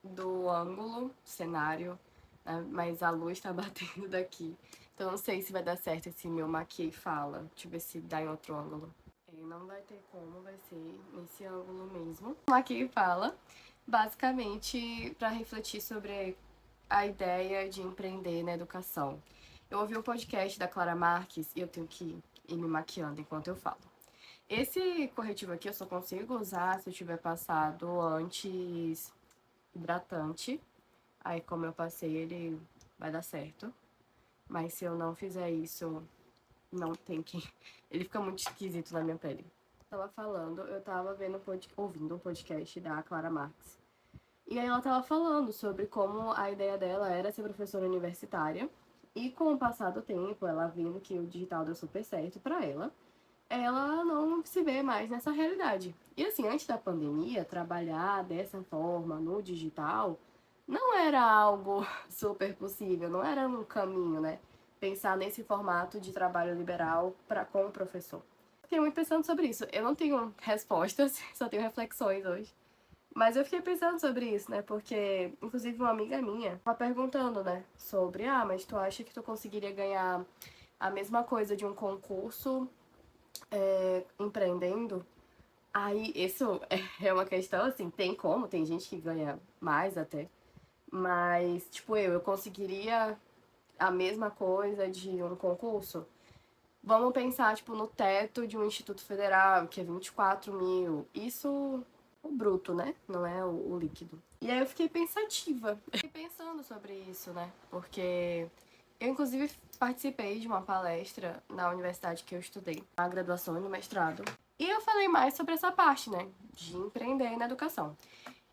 do ângulo, cenário, né? Mas a luz tá batendo daqui. Então eu não sei se vai dar certo esse meu maquiei fala. Deixa eu ver se dá em outro ângulo. Não vai ter como, vai ser nesse ângulo mesmo. O maquiei fala, basicamente, para refletir sobre a ideia de empreender na educação. Eu ouvi um podcast da Clara Marques e eu tenho que ir me maquiando enquanto eu falo. Esse corretivo aqui eu só consigo usar se eu tiver passado antes hidratante. Aí, como eu passei, ele vai dar certo. Mas se eu não fizer isso, não tem que. Ele fica muito esquisito na minha pele. Eu tava ouvindo um podcast da Clara Marques. E aí ela tava falando sobre como a ideia dela era ser professora universitária. E com o passar do tempo, ela vindo que o digital deu super certo pra ela não se vê mais nessa realidade. E assim, antes da pandemia, trabalhar dessa forma no digital não era algo super possível, não era um caminho, né? Pensar nesse formato de trabalho liberal com o professor. Fiquei muito pensando sobre isso. Eu não tenho respostas, só tenho reflexões hoje. Mas eu fiquei pensando sobre isso, né? Porque, inclusive, uma amiga minha tava perguntando, né? Sobre, mas tu acha que tu conseguiria ganhar a mesma coisa de um concurso empreendendo? Aí, isso é uma questão, assim, tem como, tem gente que ganha mais até. Mas, tipo, eu conseguiria a mesma coisa de um concurso? Vamos pensar, tipo, no teto de um instituto federal, que é 24 mil. Isso, o bruto, né? Não é o líquido. E aí eu fiquei pensativa. Fiquei pensando sobre isso, né? Porque eu, inclusive, participei de uma palestra na universidade que eu estudei, na graduação e no mestrado. E eu falei mais sobre essa parte, né? De empreender na educação.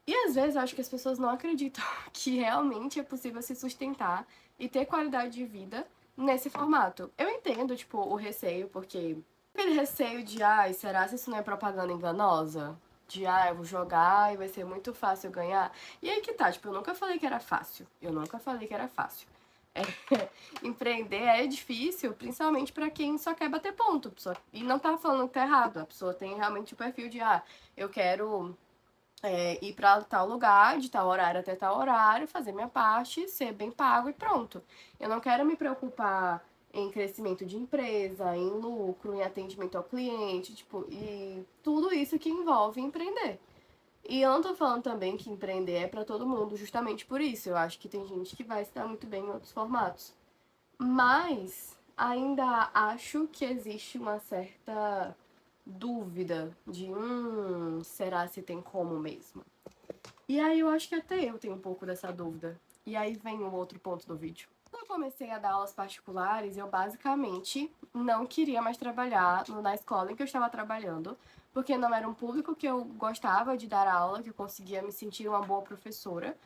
E às vezes eu acho que as pessoas não acreditam que realmente é possível se sustentar e ter qualidade de vida nesse formato. Eu entendo, tipo, o receio, porque aquele receio de, será que isso não é propaganda enganosa? De, eu vou jogar e vai ser muito fácil ganhar. E aí que tá, tipo, eu nunca falei que era fácil. Eu nunca falei que era fácil. É, empreender é difícil, principalmente pra quem só quer bater ponto. E não tá falando que tá errado. A pessoa tem realmente o perfil de, eu quero ir pra tal lugar, de tal horário até tal horário, fazer minha parte, ser bem pago e pronto. Eu não quero me preocupar em crescimento de empresa, em lucro, em atendimento ao cliente, tipo, e tudo isso que envolve empreender. E eu não tô falando também que empreender é pra todo mundo, justamente por isso. Eu acho que tem gente que vai se dar muito bem em outros formatos. Mas ainda acho que existe uma certa dúvida de, será se tem como mesmo? E aí eu acho que até eu tenho um pouco dessa dúvida. E aí vem o outro ponto do vídeo. Quando eu comecei a dar aulas particulares, eu basicamente não queria mais trabalhar na escola em que eu estava trabalhando, porque não era um público que eu gostava de dar aula, que eu conseguia me sentir uma boa professora.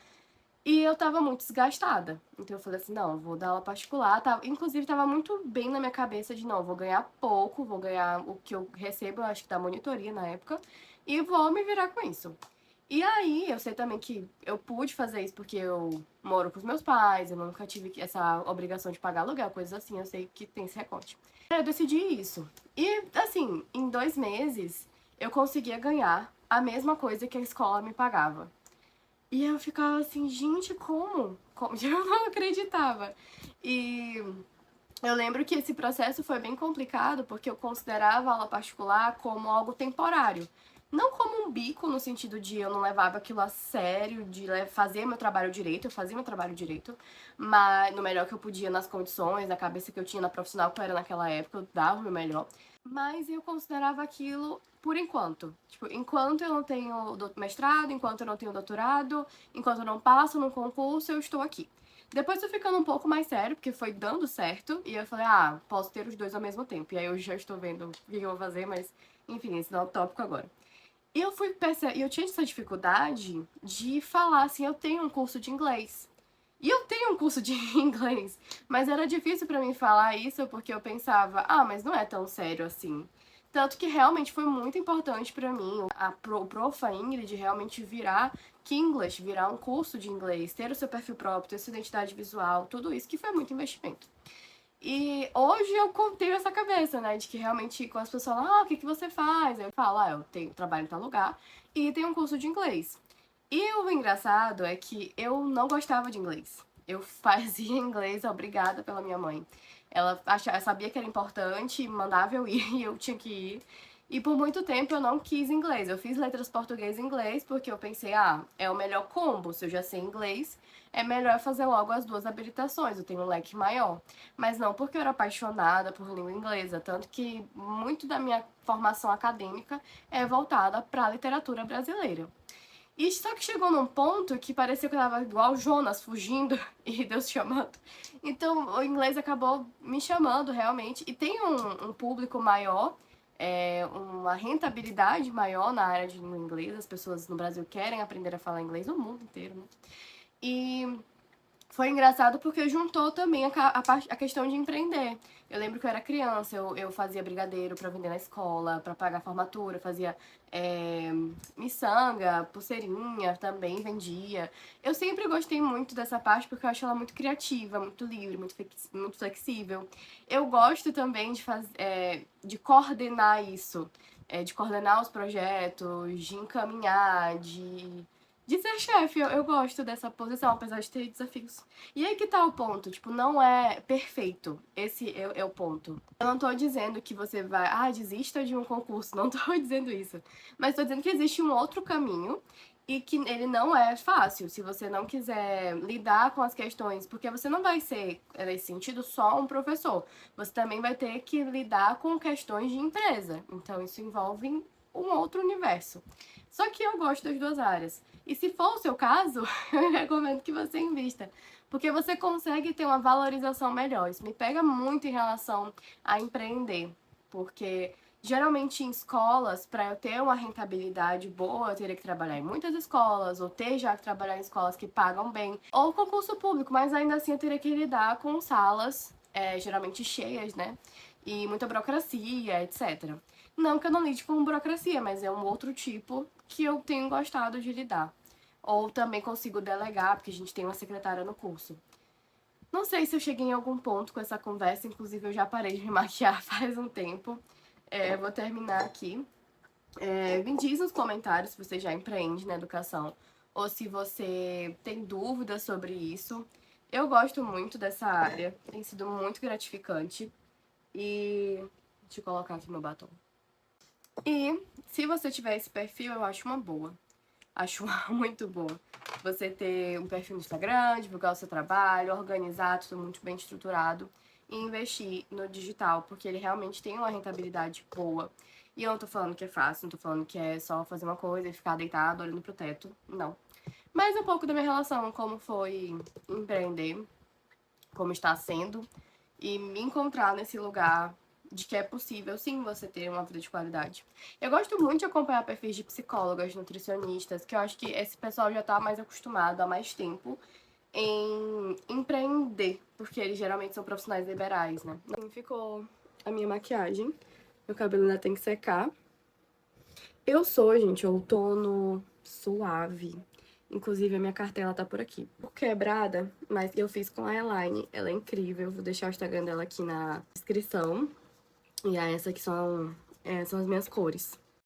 E eu tava muito desgastada. Então eu falei assim, não, vou dar aula particular. Inclusive tava muito bem na minha cabeça de, não, vou ganhar pouco, vou ganhar o que eu recebo, eu acho que da monitoria na época, e vou me virar com isso. E aí, eu sei também que eu pude fazer isso porque eu moro com os meus pais, eu nunca tive essa obrigação de pagar aluguel, coisas assim, eu sei que tem esse recorte. Eu decidi isso. E, assim, em 2 meses, eu conseguia ganhar a mesma coisa que a escola me pagava. E eu ficava assim, gente, como? Como? Eu não acreditava. E eu lembro que esse processo foi bem complicado porque eu considerava a aula particular como algo temporário. Não como um bico, no sentido de eu não levava aquilo a sério, de fazer meu trabalho direito, eu fazia meu trabalho direito, mas no melhor que eu podia, nas condições, na cabeça que eu tinha, na profissional que eu era naquela época, eu dava o meu melhor. Mas eu considerava aquilo por enquanto. Tipo, enquanto eu não tenho mestrado, enquanto eu não tenho doutorado, enquanto eu não passo no concurso, eu estou aqui. Depois foi ficando um pouco mais sério, porque foi dando certo, e eu falei, posso ter os dois ao mesmo tempo. E aí eu já estou vendo o que eu vou fazer, mas enfim, esse não é o tópico agora. E eu tinha essa dificuldade de falar assim, eu tenho um curso de inglês. E eu tenho um curso de inglês, mas era difícil pra mim falar isso porque eu pensava, mas não é tão sério assim. Tanto que realmente foi muito importante pra mim o Profa Ingrid realmente virar Kinglish, virar um curso de inglês, ter o seu perfil próprio, ter sua identidade visual, tudo isso que foi muito investimento. E hoje eu tenho essa cabeça, né, de que realmente quando as pessoas falam, o que você faz? Eu falo, eu tenho trabalho em tal lugar e tenho um curso de inglês. E o engraçado é que eu não gostava de inglês. Eu fazia inglês obrigada pela minha mãe. Ela sabia que era importante, mandava eu ir e eu tinha que ir. E por muito tempo eu não quis inglês. Eu fiz letras português e inglês porque eu pensei, é o melhor combo. Se eu já sei inglês, é melhor fazer logo as duas habilitações. Eu tenho um leque maior. Mas não porque eu era apaixonada por língua inglesa. Tanto que muito da minha formação acadêmica é voltada para a literatura brasileira. E só que chegou num ponto que parecia que eu tava igual Jonas, fugindo e Deus chamando. Então o inglês acabou me chamando realmente. E tem um público maior, uma rentabilidade maior na área de língua inglesa. As pessoas no Brasil querem aprender a falar inglês, no mundo inteiro, né? E foi engraçado porque juntou também a questão de empreender. Eu lembro que eu era criança, eu fazia brigadeiro pra vender na escola, pra pagar a formatura, fazia miçanga, pulseirinha, também vendia. Eu sempre gostei muito dessa parte porque eu acho ela muito criativa, muito livre, muito flexível. Eu gosto também de coordenar isso, de coordenar os projetos, de encaminhar, de ser chefe. Eu gosto dessa posição, apesar de ter desafios. E aí que tá o ponto, tipo, não é perfeito. Esse é o ponto. Eu não tô dizendo que você vai, desista de um concurso, não tô dizendo isso. Mas tô dizendo que existe um outro caminho e que ele não é fácil, se você não quiser lidar com as questões, porque você não vai ser, nesse sentido, só um professor. Você também vai ter que lidar com questões de empresa. Então isso envolve um outro universo. Só que eu gosto das duas áreas. E se for o seu caso, eu recomendo que você invista. Porque você consegue ter uma valorização melhor. Isso me pega muito em relação a empreender. Porque geralmente em escolas, para eu ter uma rentabilidade boa, eu teria que trabalhar em muitas escolas, ou ter já que trabalhar em escolas que pagam bem, ou concurso público, mas ainda assim eu teria que lidar com salas, geralmente cheias, né? E muita burocracia, etc. Não que eu não lide com burocracia, mas é um outro tipo que eu tenho gostado de lidar. Ou também consigo delegar, porque a gente tem uma secretária no curso. Não sei se eu cheguei em algum ponto com essa conversa, inclusive eu já parei de me maquiar faz um tempo. Vou terminar aqui. Me diz nos comentários se você já empreende na educação ou se você tem dúvidas sobre isso. Eu gosto muito dessa área, tem sido muito gratificante. E deixa eu colocar aqui meu batom. E se você tiver esse perfil, eu acho uma boa. Acho muito boa. Você ter um perfil no Instagram, divulgar o seu trabalho, organizar tudo muito bem estruturado e investir no digital, porque ele realmente tem uma rentabilidade boa. E eu não tô falando que é fácil, não tô falando que é só fazer uma coisa e ficar deitado olhando pro teto, não. Mas um pouco da minha relação, como foi empreender, como está sendo, e me encontrar nesse lugar de que é possível, sim, você ter uma vida de qualidade. Eu gosto muito de acompanhar perfis de psicólogas, nutricionistas, que eu acho que esse pessoal já tá mais acostumado há mais tempo em empreender, porque eles geralmente são profissionais liberais, né? Assim ficou a minha maquiagem. Meu cabelo ainda tem que secar. Eu sou, gente, outono suave. Inclusive, a minha cartela tá por aqui. Por quebrada, mas eu fiz com a Eyeline. Ela é incrível. Vou deixar o Instagram dela aqui na descrição. E essa aqui são as minhas cores.